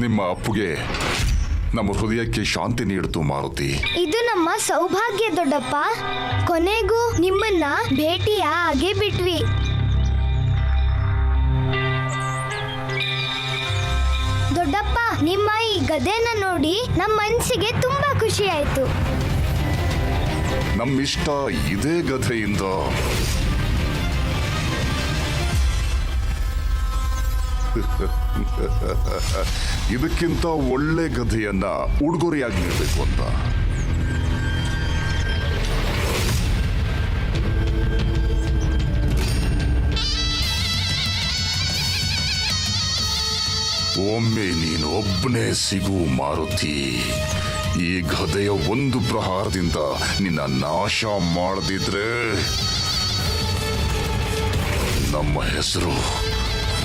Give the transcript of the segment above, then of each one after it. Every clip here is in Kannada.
ನಿಮ್ಮ ಅಪ್ಪುಗೆ ನಮ್ಮ ಹೃದಯಕ್ಕೆ ಶಾಂತಿ ನೀಡಿತು ಮಾರುತಿ. ಇದು ನಮ್ಮ ಸೌಭಾಗ್ಯ ದೊಡ್ಡಪ್ಪ. ಕೊನೆಗೂ ನಿಮ್ಮನ್ನ ಭೇಟಿಯಾಗೇ ಬಿಟ್ವಿ. ದೊಡ್ಡಪ್ಪ, ನಿಮ್ಮ ಈ ಗದೆನ ನೋಡಿ ನಮ್ಮ ಮನಸ್ಸಿಗೆ ತುಂಬಾ ಖುಷಿ ಆಯ್ತು. ನಮ್ಮಿಷ್ಟ ಇದೇ ಗದೆಯಿಂದ ಇದಕ್ಕಿಂತ ಒಳ್ಳೆ ಗದೆಯನ್ನ ಉಡುಗೊರೆಯಾಗಿ ನೀಡಬೇಕು ಅಂತ. ಒಮ್ಮೆ ನೀನು ಒಬ್ಬನೇ ಸಿಗು ಮಾರುತಿ. ಈ ಗದೆಯ ಒಂದು ಪ್ರಹಾರದಿಂದ ನಿನ್ನ ನಾಶ ಮಾಡದಿದ್ರೆ ನಮ್ಮ ಹೆಸರು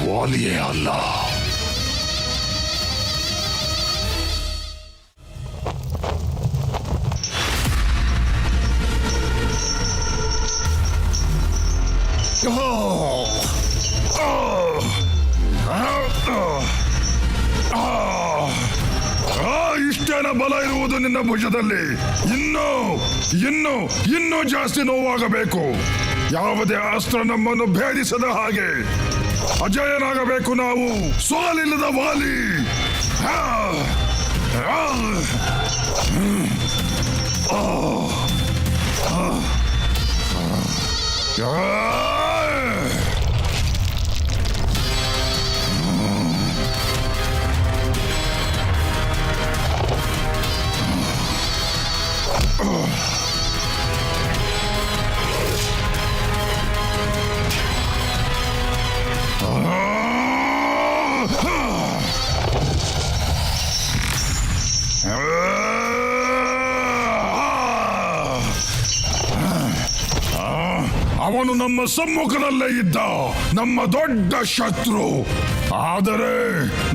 ವಾಲಿಯೇ ಅಲ್ಲ. ಇಷ್ಟೇನ ಬಲ ಇರುವುದು ನಿನ್ನ ಭುಜದಲ್ಲಿ. ಇನ್ನೂ ಜಾಸ್ತಿ ನೋವಾಗಬೇಕು. ಯಾವುದೇ ಅಸ್ತ್ರ ನಮ್ಮನ್ನು ಭೇದಿಸದ ಹಾಗೆ ಅಜಯನಾಗಬೇಕು ನಾವು, ಸೋಲಿಲ್ಲದ ವಾಲಿ. ಅವನು ನಮ್ಮ ಸಮ್ಮುಖದಲ್ಲೇ ಇದ್ದ, ನಮ್ಮ ದೊಡ್ಡ ಶತ್ರು. ಆದರೆ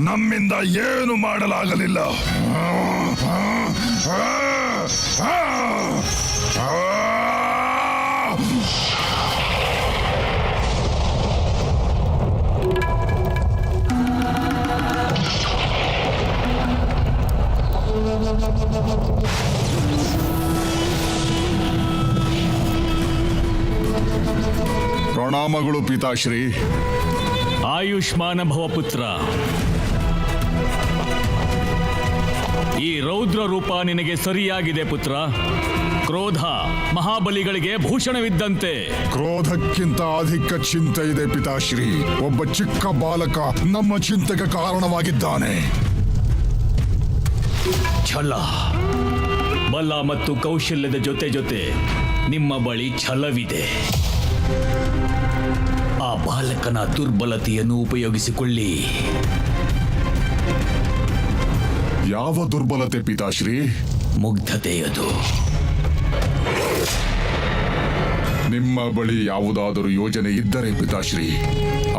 ನಮ್ಮಿಂದ ಏನು ಮಾಡಲಾಗಲಿಲ್ಲ. ಪ್ರಣಾಮಗಳು ಪಿತಾಶ್ರೀ. ಆಯುಷ್ಮಾನ ಭವ ಪುತ್ರ. ಈ ರೌದ್ರ ರೂಪ ನಿನಗೆ ಸರಿಯಾಗಿದೆ ಪುತ್ರ. ಕ್ರೋಧ ಮಹಾಬಲಿಗಳಿಗೆ ಭೂಷಣವಿದ್ದಂತೆ. ಕ್ರೋಧಕ್ಕಿಂತ ಅಧಿಕ ಚಿಂತೆ ಇದೆ ಪಿತಾಶ್ರೀ. ಒಬ್ಬ ಚಿಕ್ಕ ಬಾಲಕ ನಮ್ಮ ಚಿಂತೆಗೆ ಕಾರಣವಾಗಿದ್ದಾನೆ. ಛಲ, ಬಲ ಮತ್ತು ಕೌಶಲ್ಯದ ಜೊತೆ ನಿಮ್ಮ ಬಳಿ ಛಲವಿದೆ. ಆ ಬಾಲಕನ ದುರ್ಬಲತೆಯನ್ನು ಉಪಯೋಗಿಸಿಕೊಳ್ಳಿ. ಯಾವ ದುರ್ಬಲತೆ ಪಿತಾಶ್ರೀ? ಮುಗ್ಧತೆಯದು. ನಿಮ್ಮ ಬಳಿ ಯಾವುದಾದರೂ ಯೋಜನೆ ಇದ್ದರೆ ಪಿತಾಶ್ರೀ,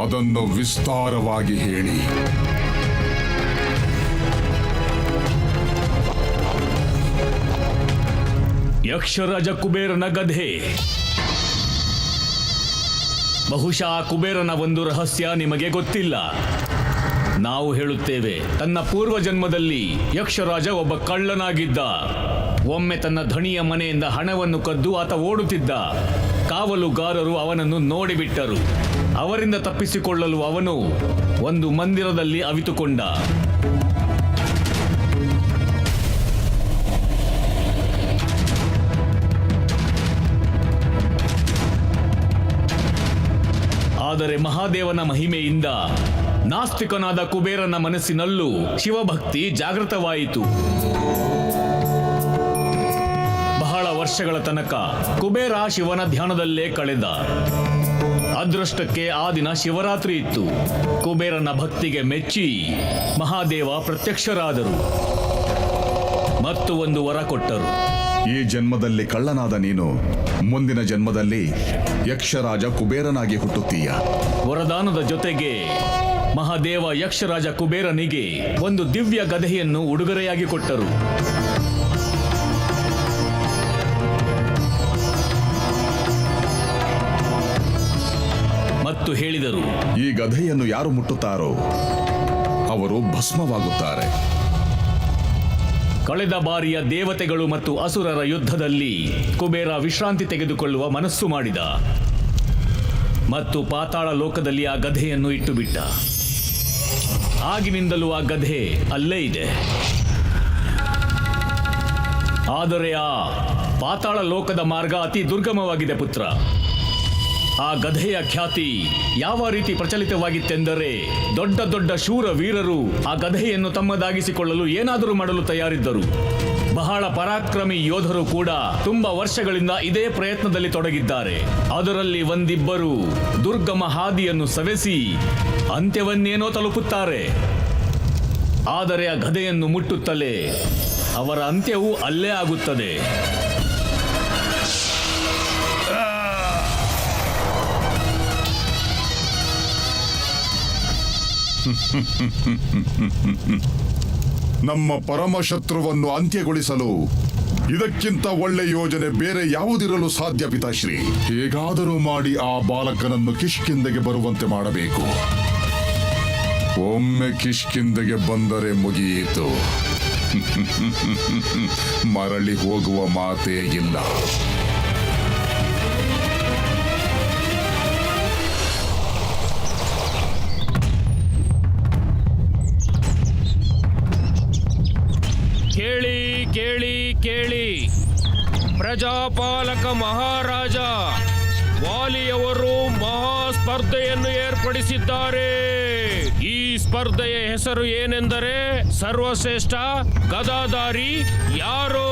ಅದನ್ನು ವಿಸ್ತಾರವಾಗಿ ಹೇಳಿ. ಯಕ್ಷರಾಜ ಕುಬೇರನ ಗಧೆ. ಬಹುಶಃ ಕುಬೇರನ ಒಂದು ರಹಸ್ಯ ನಿಮಗೆ ಗೊತ್ತಿಲ್ಲ. ನಾವು ಹೇಳುತ್ತೇವೆ. ತನ್ನ ಪೂರ್ವ ಜನ್ಮದಲ್ಲಿ ಯಕ್ಷರಾಜ ಒಬ್ಬ ಕಳ್ಳನಾಗಿದ್ದ. ಒಮ್ಮೆ ತನ್ನ ಧಣಿಯ ಮನೆಯಿಂದ ಹಣವನ್ನು ಕದ್ದು ಆತ ಓಡುತ್ತಿದ್ದ. ಕಾವಲುಗಾರರು ಅವನನ್ನು ನೋಡಿಬಿಟ್ಟರು. ಅವರಿಂದ ತಪ್ಪಿಸಿಕೊಳ್ಳಲು ಅವನು ಒಂದು ಮಂದಿರದಲ್ಲಿ ಅವಿತುಕೊಂಡ. ಆದರೆ ಮಹಾದೇವನ ಮಹಿಮೆಯಿಂದ ನಾಸ್ತಿಕನಾದ ಕುಬೇರನ ಮನಸ್ಸಿನಲ್ಲೂ ಶಿವಭಕ್ತಿ ಜಾಗೃತವಾಯಿತು. ಬಹಳ ವರ್ಷಗಳ ತನಕ ಕುಬೇರ ಶಿವನ ಧ್ಯಾನದಲ್ಲೇ ಕಳೆದ. ಅದೃಷ್ಟಕ್ಕೆ ಆ ದಿನ ಶಿವರಾತ್ರಿ ಇತ್ತು. ಕುಬೇರನ ಭಕ್ತಿಗೆ ಮೆಚ್ಚಿ ಮಹಾದೇವ ಪ್ರತ್ಯಕ್ಷರಾದರು ಮತ್ತು ಒಂದು ವರ ಕೊಟ್ಟರು. ಈ ಜನ್ಮದಲ್ಲಿ ಕಳ್ಳನಾದ ನೀನು ಮುಂದಿನ ಜನ್ಮದಲ್ಲಿ ಯಕ್ಷರಾಜ ಕುಬೇರನಾಗಿ ಹುಟ್ಟುತ್ತೀಯ. ವರದಾನದ ಜೊತೆಗೆ ಮಹಾದೇವ ಯಕ್ಷರಾಜ ಕುಬೇರನಿಗೆ ಒಂದು ದಿವ್ಯ ಗದೆಯನ್ನು ಉಡುಗೊರೆಯಾಗಿ ಕೊಟ್ಟರು. ಮತ್ತು ಹೇಳಿದರು, ಈ ಗದೆಯನ್ನು ಯಾರು ಮುಟ್ಟುತ್ತಾರೋ ಅವರು ಭಸ್ಮವಾಗುತ್ತಾರೆ. ಕಳೆದ ಬಾರಿಯ ದೇವತೆಗಳು ಮತ್ತು ಅಸುರರ ಯುದ್ಧದಲ್ಲಿ ಕುಬೇರ ವಿಶ್ರಾಂತಿ ತೆಗೆದುಕೊಳ್ಳುವ ಮನಸ್ಸು ಮಾಡಿದ ಮತ್ತು ಪಾತಾಳ ಲೋಕದಲ್ಲಿ ಆ ಗಧೆಯನ್ನು ಇಟ್ಟುಬಿಟ್ಟ. ಆಗಿನಿಂದಲೂ ಆ ಗಧೆ ಅಲ್ಲೇ ಇದೆ. ಆದರೆ ಆ ಪಾತಾಳ ಲೋಕದ ಮಾರ್ಗ ಅತಿ ದುರ್ಗಮವಾಗಿದೆ ಪುತ್ರ. ಆ ಗಧೆಯ ಖ್ಯಾತಿ ಯಾವ ರೀತಿ ಪ್ರಚಲಿತವಾಗಿತ್ತೆಂದರೆ ದೊಡ್ಡ ದೊಡ್ಡ ಶೂರ ವೀರರು ಆ ಗಧೆಯನ್ನು ತಮ್ಮದಾಗಿಸಿಕೊಳ್ಳಲು ಏನಾದರೂ ಮಾಡಲು ತಯಾರಿದ್ದರು. ಬಹಳ ಪರಾಕ್ರಮಿ ಯೋಧರು ಕೂಡ ತುಂಬಾ ವರ್ಷಗಳಿಂದ ಇದೇ ಪ್ರಯತ್ನದಲ್ಲಿ ತೊಡಗಿದ್ದಾರೆ. ಅದರಲ್ಲಿ ಒಂದಿಬ್ಬರು ದುರ್ಗಮ ಹಾದಿಯನ್ನು ಸವೆಸಿ ಅಂತ್ಯವನ್ನೇನೋ ತಲುಪುತ್ತಾರೆ. ಆದರೆ ಆ ಗಧೆಯನ್ನು ಮುಟ್ಟುತ್ತಲೇ ಅವರ ಅಂತ್ಯವೂ ಅಲ್ಲೇ ಆಗುತ್ತದೆ. ನಮ್ಮ ಪರಮಶತ್ರುವನ್ನು ಅಂತ್ಯಗೊಳಿಸಲು ಇದಕ್ಕಿಂತ ಒಳ್ಳೆ ಯೋಜನೆ ಬೇರೆ ಯಾವುದಿರಲು ಸಾಧ್ಯ ಪಿತಾಶ್ರೀ? ಹೇಗಾದರೂ ಮಾಡಿ ಆ ಬಾಲಕನನ್ನು ಕಿಷ್ಕಿಂದೆಗೆ ಬರುವಂತೆ ಮಾಡಬೇಕು. ಒಮ್ಮೆ ಕಿಷ್ಕಿಂದೆಗೆ ಬಂದರೆ ಮುಗಿಯಿತು. ಮರಳಿ ಹೋಗುವ ಮಾತೇ ಇಲ್ಲ. ಕೇಳಿ ಕೇಳಿ ಕೇಳಿ, ಪ್ರಜಾಪಾಲಕ ಮಹಾರಾಜ ವಾಲಿಯವರು ಮಹಾಸ್ಪರ್ಧೆಯನ್ನು ಏರ್ಪಡಿಸಿದ್ದಾರೆ. ಈ ಸ್ಪರ್ಧೆಯ ಹೆಸರು ಏನೆಂದರೆ ಸರ್ವಶ್ರೇಷ್ಠ ಗದಾಧಾರಿ ಯಾರೋ.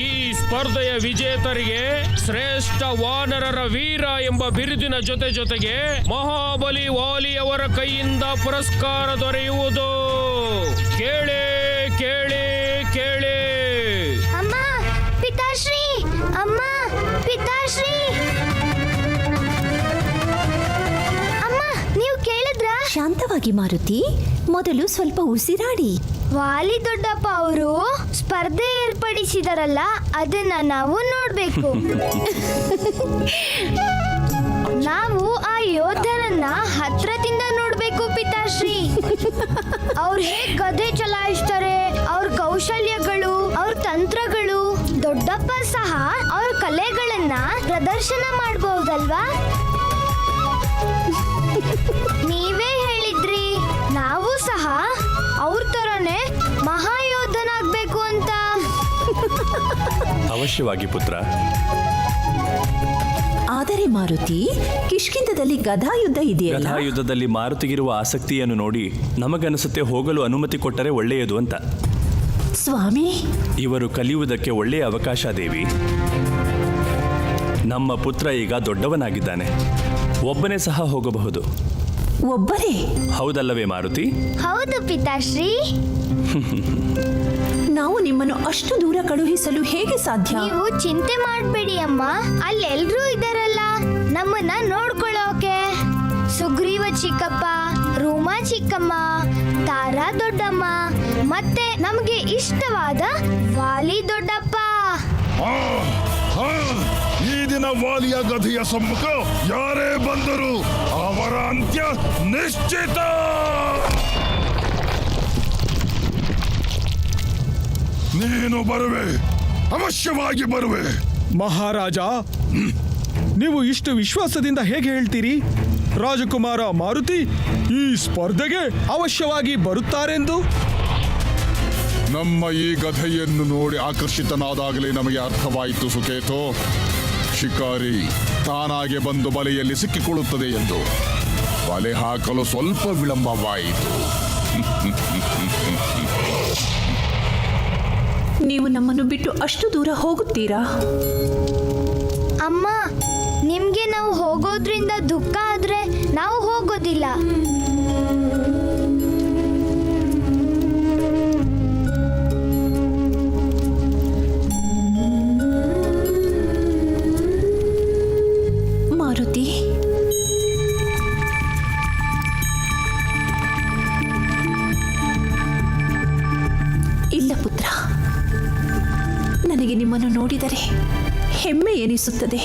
ಈ ಸ್ಪರ್ಧೆಯ ವಿಜೇತರಿಗೆ ಶ್ರೇಷ್ಠ ವಾನರರ ವೀರ ಎಂಬ ಬಿರುದಿನ ಜೊತೆಗೆ ಮಹಾಬಲಿ ವಾಲಿಯವರ ಕೈಯಿಂದ ಪುರಸ್ಕಾರ ದೊರೆಯುವುದು. ಕೇಳಿ ಕೇಳಿ ಕೇಳಿ. ಅಮ್ಮ ಪಿತಾಶ್ರೀ, ಅಮ್ಮ ಪಿತಾಶ್ರೀ, ಅಮ್ಮ ನೀವು ಕೇಳಿದ್ರಾ? ಶಾಂತವಾಗಿ ಮಾರುತಿ, ಮೊದಲು ಸ್ವಲ್ಪ ಉಸಿರಾಡಿ. ವಾಲಿ ದೊಡ್ಡಪ್ಪ ಅವರು ಸ್ಪರ್ಧೆ ಏರ್ಪಡಿಸಿದಾರಲ್ಲ, ಅದನ್ನ ನಾವು ನೋಡ್ಬೇಕು. ನಾವು ಆ ಯೋಧರನ್ನ ಹತ್ರದಿಂದ ನೋಡ್ಬೇಕು ಪಿತಾಶ್ರೀ. ಅವ್ರು ಹೇಗ್ ಗದೆ ಚಲಾಯಿಸ್ತಾರೆ, ಅವ್ರ ಕೌಶಲ್ಯಗಳು, ಅವ್ರ ತಂತ್ರಗಳು. ದೊಡ್ಡಪ್ಪ ಸಹ ಅವ್ರ ಕಲೆಗಳನ್ನ ಪ್ರದರ್ಶನ ಮಾಡಬಹುದಲ್ವಾ? ನೀವೇ ಹೇಳಿದ್ರಿ ನಾವು ಸಹ ಅವ್ರ ತರನೇ ಮಹಾಯೋಧನಾಗ್ಬೇಕು ಅಂತ. ಅವಶ್ಯವಾಗಿ ಪುತ್ರ. ಆದರೆ ಮಾರುತಿ, ಕಿಷ್ಕಿಂಧದಲ್ಲಿ ಗದಾಯುದ್ಧ ಇದೆಯಲ್ಲ? ಗದಾಯುದ್ಧದಲ್ಲಿ ಮಾರುತಿಗಿರುವ ಆಸಕ್ತಿಯನ್ನು ನೋಡಿ ನಮಗನಿಸುತ್ತೆ ಹೋಗಲು ಅನುಮತಿ ಕೊಟ್ಟರೆ ಒಳ್ಳೆಯದು ಅಂತ. ಸ್ವಾಮಿ, ಇವರು ಕಲಿಯುವುದಕ್ಕೆ ಒಳ್ಳೆಯ ಅವಕಾಶ ದೇವಿ. ನಮ್ಮ ಪುತ್ರ ಈಗ ದೊಡ್ಡವನಾಗಿದ್ದಾನೆ, ಒಬ್ಬನೇ ಸಹ ಹೋಗಬಹುದು. ಒಬ್ಬರೇ? ಹೌದಲ್ಲವೇ ಮಾರುತಿ? ಹೌದು ಪಿತಾಶ್ರೀ. ನಾವು ನಿಮ್ಮನ್ನು ಅಷ್ಟು ದೂರ ಕಳುಹಿಸಲು ಹೇಗೆ ಸಾಧ್ಯ? ನೀವು ಚಿಂತೆ ಮಾಡಬೇಡಿ ಅಮ್ಮ, ಅಲ್ಲೆಲ್ರೂ ಇದಾರಲ್ಲ ನಮ್ಮನ್ನ ನೋಡ್ಕೊಳ್ಳೋಕೆ. ಸುಗ್ರೀವ ಚಿಕ್ಕಪ್ಪ, ರೂಮಾ ಚಿಕ್ಕಮ್ಮ, ತಾರಾ ದೊಡ್ಡಮ್ಮ, ಮತ್ತೆ ನಮಗೆ ಇಷ್ಟವಾದ ವಾಲಿ ದೊಡ್ಡಪ್ಪ. ಈ ದಿನ ವಾಲಿಯ ಗದೆಯ ಸಮ್ಮುಖ ಯಾರೇ ಬಂದರು ಅವರ ಅಂತ್ಯ ನಿಶ್ಚಿತ. ನೀನು ಬರುವೆ, ಅವಶ್ಯವಾಗಿ ಬರುವೆ. ಮಹಾರಾಜ, ನೀವು ಇಷ್ಟು ವಿಶ್ವಾಸದಿಂದ ಹೇಗೆ ಹೇಳ್ತೀರಿ? ರಾಜಕುಮಾರ ಮಾರುತಿ ಈ ಸ್ಪರ್ಧೆಗೆ ಅವಶ್ಯವಾಗಿ ಬರುತ್ತಾರೆಂದು? ನಮ್ಮ ಈ ಗಧೆಯನ್ನು ನೋಡಿ ಆಕರ್ಷಿತನಾದಾಗಲೇ ನಮಗೆ ಅರ್ಥವಾಯಿತು ಸುಕೇತು. ಶಿಕಾರಿ ತಾನಾಗೆ ಬಂದು ಬಲೆಯಲ್ಲಿ ಸಿಕ್ಕಿಕೊಳ್ಳುತ್ತದೆ ಎಂದು. ಬಲೆ ಹಾಕಲು ಸ್ವಲ್ಪ ವಿಳಂಬವಾಯಿತು. ನೀವು ನಮ್ಮನ್ನು ಬಿಟ್ಟು ಅಷ್ಟು ದೂರ ಹೋಗುತ್ತೀರಾ? ಅಮ್ಮ, ನಿಮ್ಗೆ ನಾವು ಹೋಗೋದ್ರಿಂದ ದುಃಖ ಆದ್ರೆ ನಾವು ಹೋಗೋದಿಲ್ಲ. ಮಾರುತಿ, ಇಲ್ಲ ಪುತ್ರ, ನನಗೆ ನಿಮ್ಮನ್ನು ನೋಡಿದರೆ ಹೆಮ್ಮೆ ಎನಿಸುತ್ತದೆ.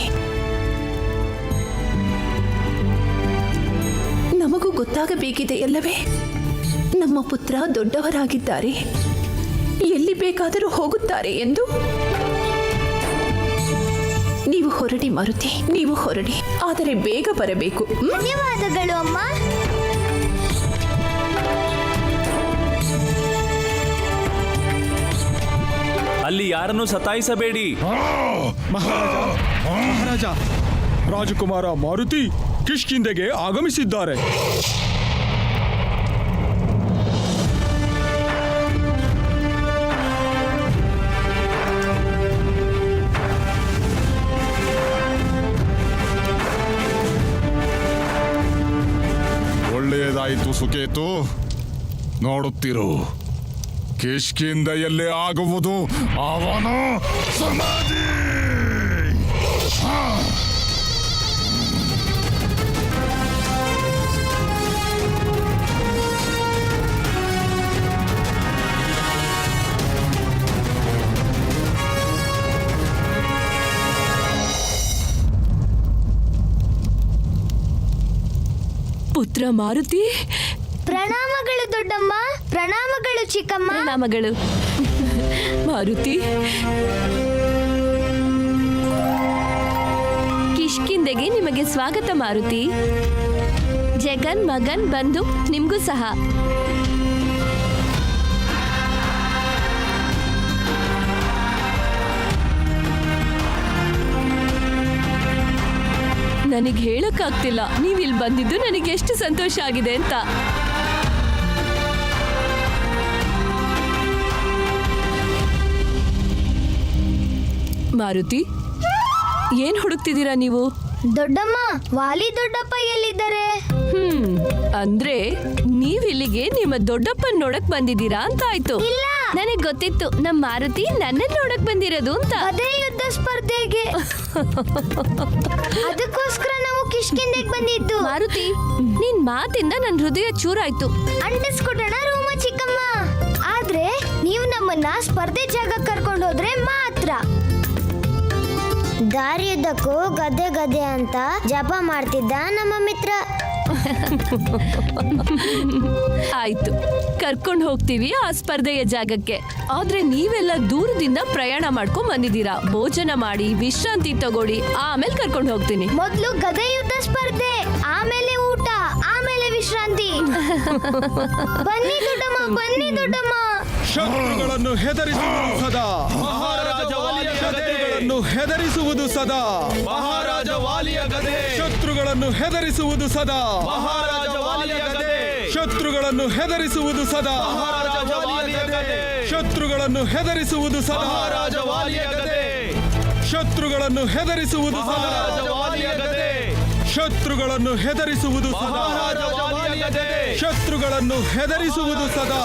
ನಮಗೂ ಗೊತ್ತಾಗಬೇಕಿದೆ ಅಲ್ಲವೇ? ನಮ್ಮ ಪುತ್ರ ದೊಡ್ಡವರಾಗಿದ್ದಾರೆ, ಎಲ್ಲಿ ಬೇಕಾದರೂ ಹೋಗುತ್ತಾರೆ ಎಂದು. ನೀವು ಹೊರಡಿ ಮಾರುತಿ, ನೀವು ಹೊರಡಿ, ಆದರೆ ಬೇಗ ಬರಬೇಕು. ಧನ್ಯವಾದಗಳು ಅಮ್ಮ. ಅಲ್ಲಿ ಯಾರನ್ನೂ ಸತಾಯಿಸಬೇಡಿ. ಮಹಾರಾಜ, ರಾಜಕುಮಾರ ಮಾರುತಿ ಕಿಷ್ಕಿಂಧೆಗೆ ಆಗಮಿಸಿದ್ದಾರೆ. ಒಳ್ಳೆಯದಾಯಿತು ಸುಕೇತು. ನೋಡುತ್ತಿರು, ಕಿಷ್ಕಿಂಧೆಯಲ್ಲಿ ಆಗುವುದು ಅವನ ಸಮಾಧಿ. ಪುತ್ರ ಮಾರುತಿ, ಪ್ರಣಾಮಗಳು ದೊಡ್ಡಮ್ಮ. ಪ್ರಣಾಮಗಳು ಚಿಕ್ಕಮ್ಮ. ಪ್ರಣಾಮಗಳು ಮಾರುತಿ. ಕಿಷ್ಕಿಂಧೆಗೆ ನಿಮಗೆ ಸ್ವಾಗತ ಮಾರುತಿ. ಜಗನ್ ಮಗನ್ ಬಂದು ನಿಮ್ಗೂ ಸಹ. ನನಗೆ ಹೇಳಕ್ಕಾಗ್ತಿಲ್ಲ, ನೀವಿಲ್ಲಿ ಬಂದಿದ್ದು ನನಗೆ ಎಷ್ಟು ಸಂತೋಷ ಆಗಿದೆ ಅಂತ. ಮಾರುತಿ, ಏನ್ ಹುಡುಕ್ತಿದ್ದೀರಾ ನೀವು? ದೊಡ್ಡಮ್ಮ, ವಾಲಿ ದೊಡ್ಡಪ್ಪ ಎಲ್ಲಿದ್ದಾರೆ? ಅಂದ್ರೆ ನೀವಿಲ್ಲಿಗೆ ನಿಮ್ಮ ದೊಡ್ಡಪ್ಪನ್ ನೋಡಕ್ ಬಂದಿದ್ದೀರಾ ಅಂತ ಆಯ್ತು. ಇಲ್ಲ, ನನಗ್ ಗೊತ್ತಿತ್ತು ನಮ್ ಮಾರುತಿ ನನ್ನ ನೋಡಕ್ ಬಂದಿರೋದು ಅಂತ. ಅದೇ ಯುದ್ಧ ಸ್ಪರ್ಧೆಗೆ. ಅದಕ್ಕೋಸ್ಕರ ನಾವು ಕಿಷ್ಕಿಂಧೆಗೆ ಬಂದಿದ್ದು. ಮಾರುತಿ, ನಿನ್ ಮಾತಿಂದ ನನ್ ಹೃದಯ ಚೂರಾಯ್ತು. ಅಂಟಿಸ್ಕೊಡೋಣ ರೂಮ ಚಿಕ್ಕಮ್ಮ. ಆದ್ರೆ ನೀವು ನಮ್ಮನ್ನ ಸ್ಪರ್ಧೆ ಜಾಗ ಕರ್ಕೊಂಡು ಹೋದ್ರೆ ಮಾತ್ರ. ದಾರಿಯುದ್ದಕ್ಕೂ ಗದ್ದೆ ಗದ್ದೆ ಅಂತ ಜಪ ಮಾಡ್ತಿದ್ದ ನಮ್ಮ ಮಿತ್ರ. ಆಯ್ತು, ಕರ್ಕೊಂಡು ಹೋಗ್ತೀವಿ ಆ ಸ್ಪರ್ಧೆಯ ಜಾಗಕ್ಕೆ. ಆದ್ರೆ ನೀವೆಲ್ಲ ದೂರದಿಂದ ಪ್ರಯಾಣ ಮಾಡ್ಕೊಂಡ್ ಬಂದಿದ್ದೀರಾ. ಭೋಜನ ಮಾಡಿ ವಿಶ್ರಾಂತಿ ತಗೊಳ್ಳಿ, ಆಮೇಲೆ ಕರ್ಕೊಂಡು ಹೋಗ್ತೀನಿ. ಮೊದ್ಲು ಗದೆ ಯುದ್ಧ ಸ್ಪರ್ಧೆ, ಆಮೇಲೆ ಊಟ, ಆಮೇಲೆ ವಿಶ್ರಾಂತಿ. ಬನ್ನಿ ದೊಡ್ಡಮ್ಮ, ಬನ್ನಿ ದೊಡ್ಡಮ್ಮ. ಶತ್ರುಗಳನ್ನು ಹೆದರಿಸುವುದು ಸದಾ ಮಹಾರಾಜ ವಾಲಿಯ ಗದೆಗಳನ್ನು ಹೆದರಿಸುವುದು ಸದಾ ಮಹಾರಾಜ ವಾಲಿಯ ಗದೆ. ಶತ್ರುಗಳನ್ನು ಹೆದರಿಸುವುದು ಸದಾ ಮಹಾರಾಜ ವಾಲಿಯ ಗದೆ. ಶತ್ರುಗಳನ್ನು ಹೆದರಿಸುವುದು ಸದಾ ಮಹಾರಾಜ ವಾಲಿಯ ಗದೆ. ಶತ್ರುಗಳನ್ನು ಹೆದರಿಸುವುದು ಸದಾ ಮಹಾರಾಜ ವಾಲಿಯ ಗದೆ. ಶತ್ರುಗಳನ್ನು ಹೆದರಿಸುವುದು ಸದಾ ಮಹಾರಾಜ ವಾಲಿಯ ಗದೆ. ಶತ್ರುಗಳನ್ನು ಹೆದರಿಸುವುದು ಸದಾ ಮಹಾರಾಜ ವಾಲಿಯ ಗದೆ. ಶತ್ರುಗಳನ್ನು ಹೆದರಿಸುವುದು ಸದಾ.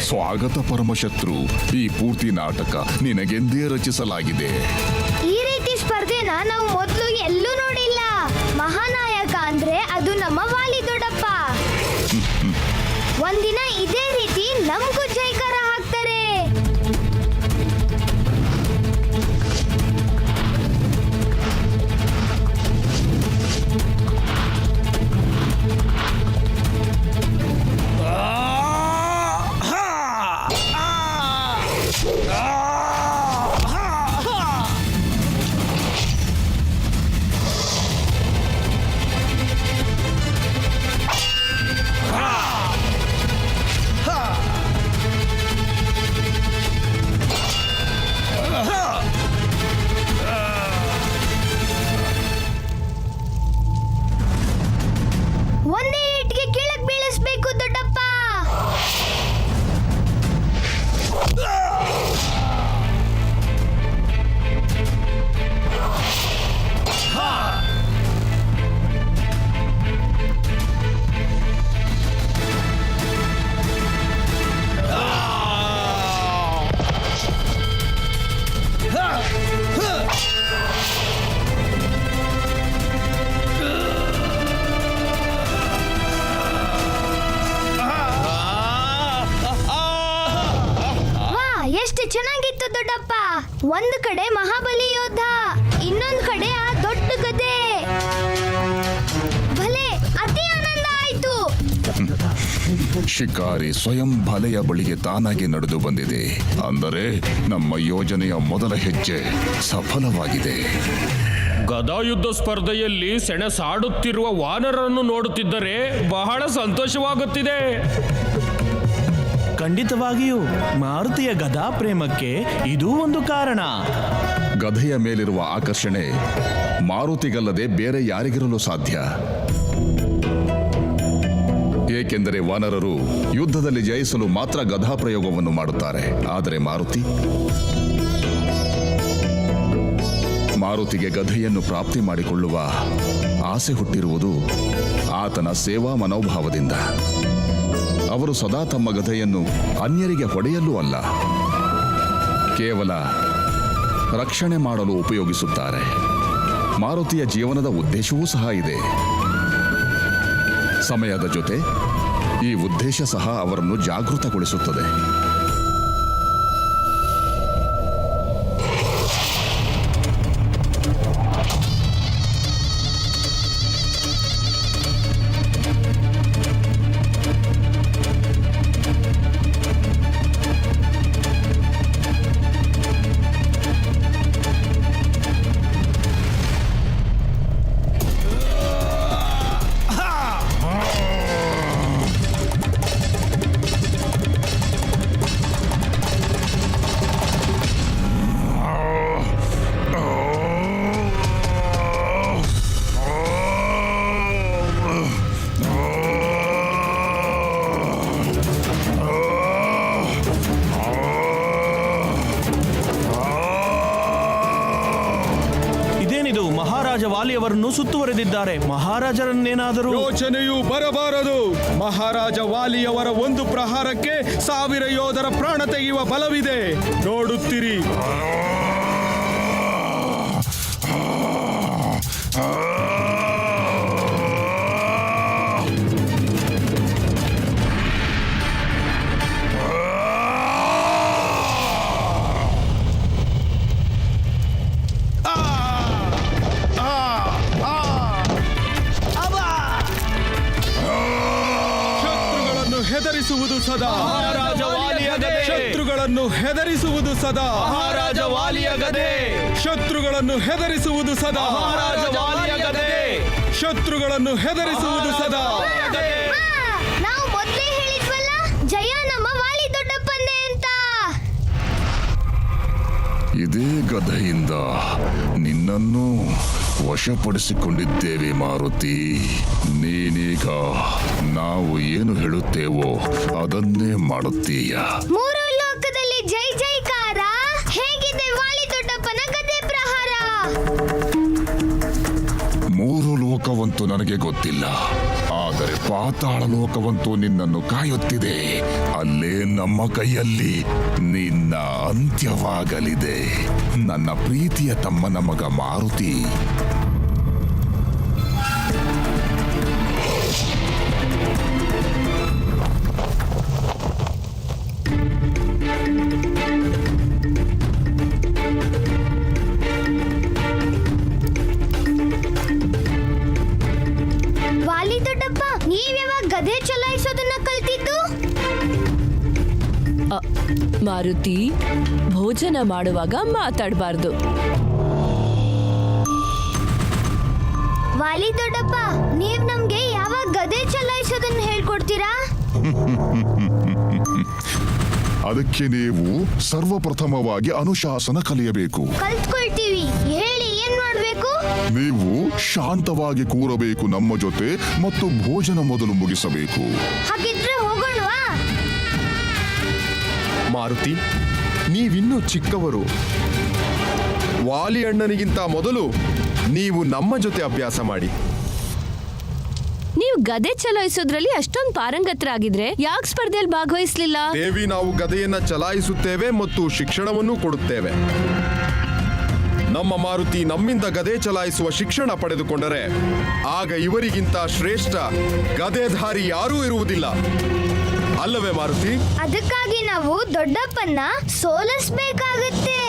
ಸ್ವಾಗತ ಪರಮಶತ್ರು. ಈ ಪೂರ್ತಿ ನಾಟಕ ನಿನಗೆಂದೇ ರಚಿಸಲಾಗಿದೆ. ಈ ರೀತಿ ಸ್ಪರ್ಧೆನ ನಾವು ಮೊದಲು ಎಲ್ಲೂ ನೋಡಿಲ್ಲ. ಮಹಾನಾಯಕ ಅಂದ್ರೆ ಅದು ನಮ್ಮ ವಾಲಿ ದೊಡ್ಡಪ್ಪ. ಒಂದಿನ ಇದೇ ರೀತಿ ನಮಗೂ ಜೈಕಾರ ಹಾಕ್ತಾರೆ. ಒಂದೇ ಏಟ್ಗೆ ಕೆಳಗ್ ಬೀಳಿಸ್ಬೇಕು ದೊಡ್ಡಪ್ಪ. ಎಷ್ಟು ಚೆನ್ನಾಗಿತ್ತು ದೊಡ್ಡಪ್ಪ. ಒಂದು ಕಡೆ ಮಹಾಬಲಿ ಯೋಧ, ಇನ್ನೊಂದು ಕಡೆ ಆ ದೊಡ್ಡ ಗದೆ. ಭಲೆ ಅತಿ ಆನಂದ ಆಯ್ತು. ಶಿಕಾರಿ ಸ್ವಯಂ ಬಲೆಯ ಬಳಿಗೆ ತಾನಾಗಿ ನಡೆದು ಬಂದಿದೆ. ಅಂದರೆ ನಮ್ಮ ಯೋಜನೆಯ ಮೊದಲ ಹೆಜ್ಜೆ ಸಫಲವಾಗಿದೆ. ಗದಾಯುದ್ಧ ಸ್ಪರ್ಧೆಯಲ್ಲಿ ಸೆಣಸಾಡುತ್ತಿರುವ ವಾನರನ್ನು ನೋಡುತ್ತಿದ್ದರೆ ಬಹಳ ಸಂತೋಷವಾಗುತ್ತಿದೆ. ಖಂಡಿತವಾಗಿಯೂ ಮಾರುತಿಯ ಗದಾ ಪ್ರೇಮಕ್ಕೆ ಇದೂ ಒಂದು ಕಾರಣ. ಗದೆಯ ಮೇಲಿರುವ ಆಕರ್ಷಣೆ ಮಾರುತಿಗಲ್ಲದೆ ಬೇರೆ ಯಾರಿಗಿರಲು ಸಾಧ್ಯ? ಏಕೆಂದರೆ ವಾನರರು ಯುದ್ಧದಲ್ಲಿ ಜಯಿಸಲು ಮಾತ್ರ ಗದಾ ಪ್ರಯೋಗವನ್ನು ಮಾಡುತ್ತಾರೆ. ಆದರೆ ಮಾರುತಿಗೆ ಗದೆಯನ್ನು ಪ್ರಾಪ್ತಿ ಮಾಡಿಕೊಳ್ಳುವ ಆಸೆ ಹುಟ್ಟಿರುವುದು ಆತನ ಸೇವಾ ಮನೋಭಾವದಿಂದ. ಅವರು ಸದಾ ತಮ್ಮ ಗದೆಯನ್ನು ಅನ್ಯರಿಗೆ ಹೊಡೆಯಲು ಅಲ್ಲ, ಕೇವಲ ರಕ್ಷಣೆ ಮಾಡಲು ಉಪಯೋಗಿಸುತ್ತಾರೆ. ಮಾರುತಿಯ ಜೀವನದ ಉದ್ದೇಶವೂ ಸಹ ಇದೆ. ಸಮಯದ ಜೊತೆ ಈ ಉದ್ದೇಶ ಸಹ ಅವರನ್ನು ಜಾಗೃತಗೊಳಿಸುತ್ತದೆ. ಮಹಾರಾಜ ವಾಲಿಯವರನ್ನು ಸುತ್ತುವರೆದಿದ್ದಾರೆ. ಮಹಾರಾಜರನ್ನೇನಾದರೂ ಯೋಚನೆಯೂ ಬರಬಾರದು. ಮಹಾರಾಜ ವಾಲಿಯವರ ಒಂದು ಪ್ರಹಾರಕ್ಕೆ 1000 ಯೋಧರ ಪ್ರಾಣ ತೆಗೆಯುವ ಬಲವಿದೆ. ನೋಡುತ್ತೀರಿ. ಹೆದರಿಸುವುದು ಸದಾ ಮಹಾರಾಜ ವಾಲಿಯ ಗದೆ. ಶತ್ರುಗಳನ್ನು ಹೆದರಿಸುವುದು ಸದಾ ಮಹಾರಾಜ ವಾಲಿಯ ಗದೆ. ಶತ್ರುಗಳನ್ನು ಹೆದರಿಸುವುದು ಸದಾ ಮಹಾರಾಜ ವಾಲಿಯ ಗದೆ. ಶತ್ರುಗಳನ್ನು ಹೆದರಿಸುವುದು ಸದಾ. ನಾವು ಮೊದಲೇ ಹೇಳಿದ್ವಲ್ಲ, ಜಯ ನಮ್ಮ ವಾಲಿ ದೊಡ್ಡಪ್ಪಂದೆ ಅಂತ. ಇದೇ ಗದೆಯಿಂದ ನಿನ್ನನ್ನು ವಶಪಡಿಸಿಕೊಂಡಿದ್ದೇವೆ ಮಾರುತಿ. ನೀನೀಗ ನಾವು ಏನು ಹೇಳುತ್ತೇವೋ ಅದನ್ನೇ ಮಾಡುತ್ತೀಯ. 3 ಲೋಕದಲ್ಲಿ ಜೈ ಜೈಕಾರ. ಹೇಗಿದೆ ವಾಲಿ ದೊಡ್ಡಪ್ಪನ ಗದೆ ಪ್ರಹಾರ? 3 ಲೋಕವಂತೂ ನನಗೆ ಗೊತ್ತಿಲ್ಲ, ಆದರೆ ಪಾತಾಳ ಲೋಕವಂತೂ ನಿನ್ನನ್ನು ಕಾಯುತ್ತಿದೆ. ಅಲ್ಲೇ ನಮ್ಮ ಕೈಯಲ್ಲಿ ನಿನ್ನ ಅಂತ್ಯವಾಗಲಿದೆ. ನನ್ನ ಪ್ರೀತಿಯ ತಮ್ಮನ ಮಗ ಮಾರುತಿ. ವಾಲಿ ದೊಡ್ಡಪ್ಪ, ನೀವ್ಯಾವಾಗ ಗದೆ ಚಲಾಯಿಸೋದನ್ನ ಕಲ್ತಿದ್ದು? ಮಾರುತಿ, ಭೋಜನ ಮಾಡುವಾಗ ಮಾತಾಡಬಾರ್ದು. ವಾಲಿ ದೊಡ್ಡಪ್ಪ, ನೀವ್ ನಮ್ಗೆ ಯಾವಾಗ ಗದೆ ಚಲಾಯಿಸೋದನ್ನ ಹೇಳ್ಕೊಡ್ತೀರಾ? ಅದಕ್ಕೆ ನೀವು ಸರ್ವಪ್ರಥಮವಾಗಿ ಅನುಶಾಸನ ಕಲಿಯಬೇಕು. ಕಲ್ತ್ಕೊಳ್ತೀವಿ. ಹೇಳಿ, ಏನ್ ಮಾಡ್ಬೇಕು? ನೀವು ಶಾಂತವಾಗಿ ಕೂರಬೇಕು ನಮ್ಮ ಜೊತೆ ಮತ್ತು ಭೋಜನ ಮೊದಲು ಮುಗಿಸಬೇಕು. ಹಾಗಿದ್ರೆ ಹೋಗೋಣವಾ? ಮಾರುತಿ, ನೀವಿನ್ನೂ ಚಿಕ್ಕವರು. ವಾಲಿ ಅಣ್ಣನಿಗಿಂತ ಮೊದಲು ನೀವು ನಮ್ಮ ಜೊತೆ ಅಭ್ಯಾಸ ಮಾಡಿ. ನೀವು ಗದೆ ಚಲಾಯಿಸೋದ್ರಲ್ಲಿ ಅಷ್ಟೊಂದು ಪಾರಂಗತರಾಗಿದ್ರೆ ಯಾಕೆ ಸ್ಪರ್ಧೆಯಲ್ಲಿ ಭಾಗವಹಿಸ್ಲಿಲ್ಲ? ದೇವಿ, ನಾವು ಗದೆಯನ್ನ ಚಲಾಯಿಸುತ್ತೇವೆ ಮತ್ತು ಶಿಕ್ಷಣವನ್ನು ಕೊಡುತ್ತೇವೆ. ನಮ್ಮ ಮಾರುತಿ ನಮ್ಮಿಂದ ಗದೆ ಚಲಾಯಿಸುವ ಶಿಕ್ಷಣ ಪಡೆದುಕೊಂಡರೆ ಆಗ ಇವರಿಗಿಂತ ಶ್ರೇಷ್ಠ ಗದೆಧಾರಿ ಯಾರೂ ಇರುವುದಿಲ್ಲ. ಅಲ್ಲವೇ ಮಾರುತಿ? ಅದಕ್ಕಾಗಿ ನಾವು ದೊಡ್ಡಪ್ಪನ್ನ ಸೋಲಿಸ್ಬೇಕಾಗುತ್ತೆ.